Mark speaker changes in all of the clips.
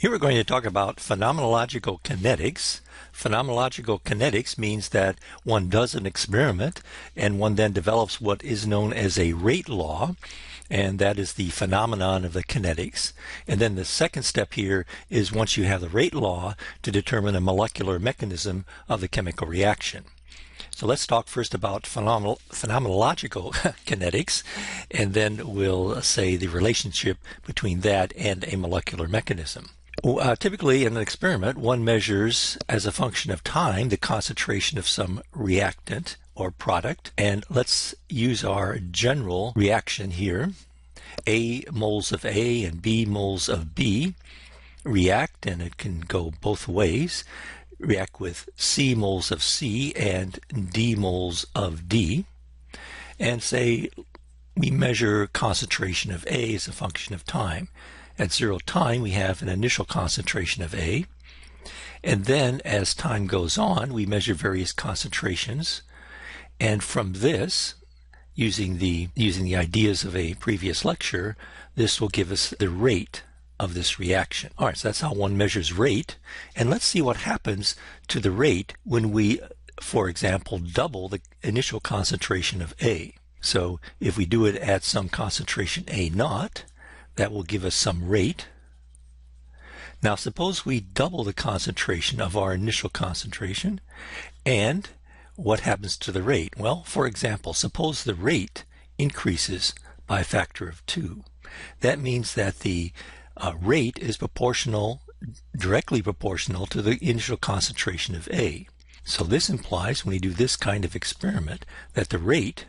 Speaker 1: Here we're going to talk about phenomenological kinetics. Phenomenological kinetics means that one does an experiment and one then develops what is known as a rate law, and that is the phenomenon of the kinetics. And then the second step here is once you have the rate law to determine a molecular mechanism of the chemical reaction. So let's talk first about phenomenological kinetics, and then we'll say the relationship between that and a molecular mechanism. Typically in an experiment, one measures as a function of time the concentration of some reactant or product. And let's use our general reaction here. A moles of A and B moles of B react, and it can go both ways. React with C moles of C and D moles of D. And say we measure concentration of A as a function of time. At zero time, we have an initial concentration of A, and then as time goes on, we measure various concentrations, and from this, using the ideas of a previous lecture, this will give us the rate of this reaction. All right, so that's how one measures rate, and let's see what happens to the rate when we, for example, double the initial concentration of A. So if we do it at some concentration A naught, that will give us some rate. Now suppose we double the concentration of our initial concentration, and what happens to the rate? Well, for example, suppose the rate increases by a factor of 2. That means that the rate is directly proportional to the initial concentration of A. So this implies, when we do this kind of experiment, that the rate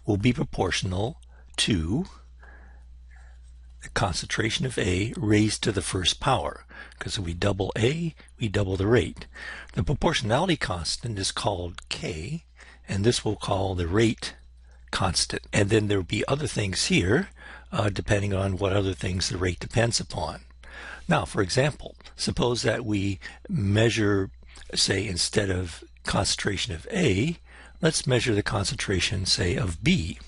Speaker 1: will be proportional to the concentration of A raised to the first power, because if we double A, we double the rate. The proportionality constant is called K, and this we'll call the rate constant. And then there will be other things here, depending on what other things the rate depends upon. Now, for example, suppose that we measure, say, instead of concentration of A, let's measure the concentration, say, of B.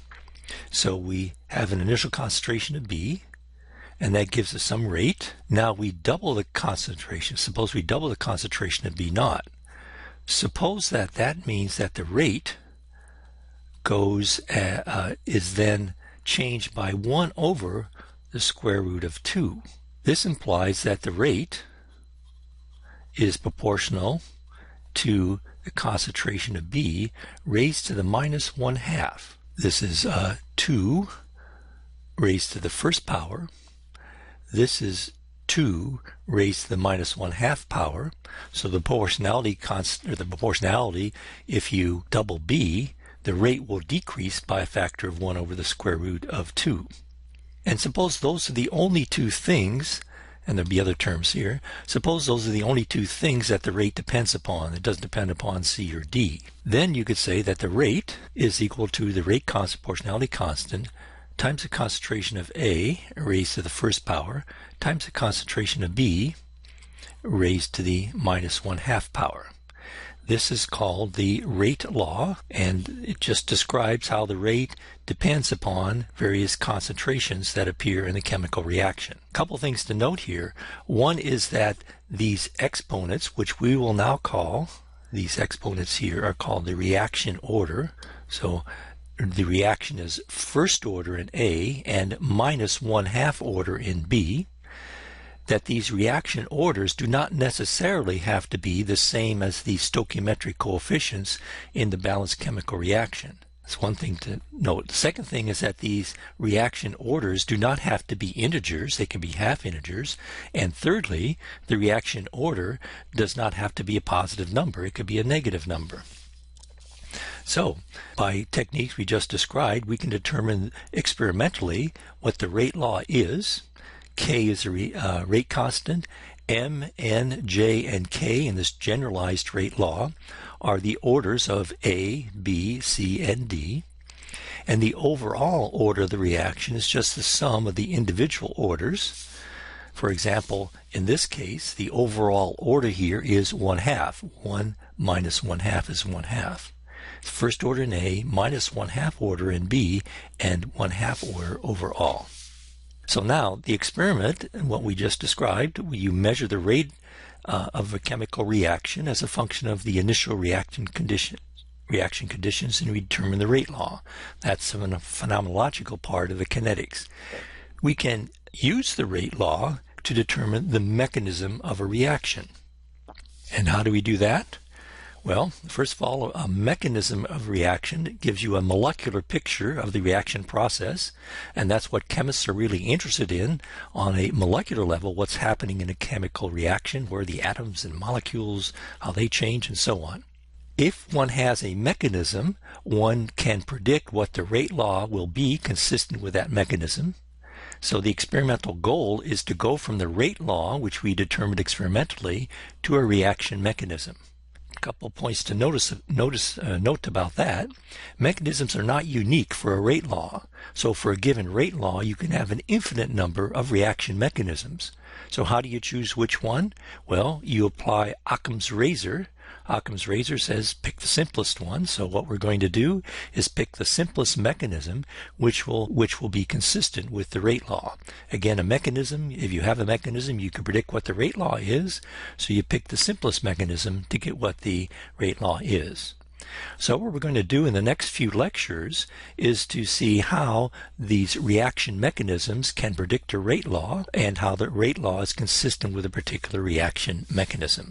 Speaker 1: So we have an initial concentration of B, and that gives us some rate. Now we double the concentration. Suppose we double the concentration of B naught. Suppose that means that the rate is then changed by 1 over the square root of 2. This implies that the rate is proportional to the concentration of B raised to the minus 1/2. This is 2 raised to the first power. This is 2 raised to the minus 1/2 power. So the proportionality constant, or the proportionality, if you double B, the rate will decrease by a factor of 1 over the square root of 2. And suppose those are the only two things, and there'll be other terms here, suppose those are the only two things that the rate depends upon. It doesn't depend upon C or D. Then you could say that the rate is equal to the rate proportionality constant times the concentration of A raised to the first power times the concentration of B raised to the minus 1/2 power. This is called the rate law, and it just describes how the rate depends upon various concentrations that appear in the chemical reaction. A couple things to note here. One is that these exponents, which we will now call, these exponents here are called the reaction order. So the reaction is first order in A and minus 1/2 order in B, that these reaction orders do not necessarily have to be the same as the stoichiometric coefficients in the balanced chemical reaction. That's one thing to note. The second thing is that these reaction orders do not have to be integers. They can be half integers. And thirdly, the reaction order does not have to be a positive number. It could be a negative number. So, by techniques we just described, we can determine experimentally what the rate law is. K is a rate constant. M, N, J, and K in this generalized rate law are the orders of A, B, C, and D. And the overall order of the reaction is just the sum of the individual orders. For example, in this case, the overall order here is 1/2. 1 minus 1/2 is 1/2. First order in A, minus 1/2 order in B, and 1/2 order overall. So now the experiment, what we just described, you measure the rate of a chemical reaction as a function of the initial reaction conditions, and we determine the rate law. That's a phenomenological part of the kinetics. We can use the rate law to determine the mechanism of a reaction. And how do we do that? Well, first of all, a mechanism of reaction gives you a molecular picture of the reaction process, and that's what chemists are really interested in on a molecular level, what's happening in a chemical reaction, where the atoms and molecules, how they change, and so on. If one has a mechanism, one can predict what the rate law will be consistent with that mechanism. So the experimental goal is to go from the rate law, which we determined experimentally, to a reaction mechanism. A couple points to note about that. Mechanisms are not unique for a rate law. So for a given rate law, you can have an infinite number of reaction mechanisms. So how do you choose which one? Well, you apply Occam's razor. Occam's razor says pick the simplest one. So what we're going to do is pick the simplest mechanism, which will be consistent with the rate law. Again, a mechanism, if you have a mechanism, you can predict what the rate law is. So you pick the simplest mechanism to get what the rate law is. So what we're going to do in the next few lectures is to see how these reaction mechanisms can predict a rate law and how the rate law is consistent with a particular reaction mechanism.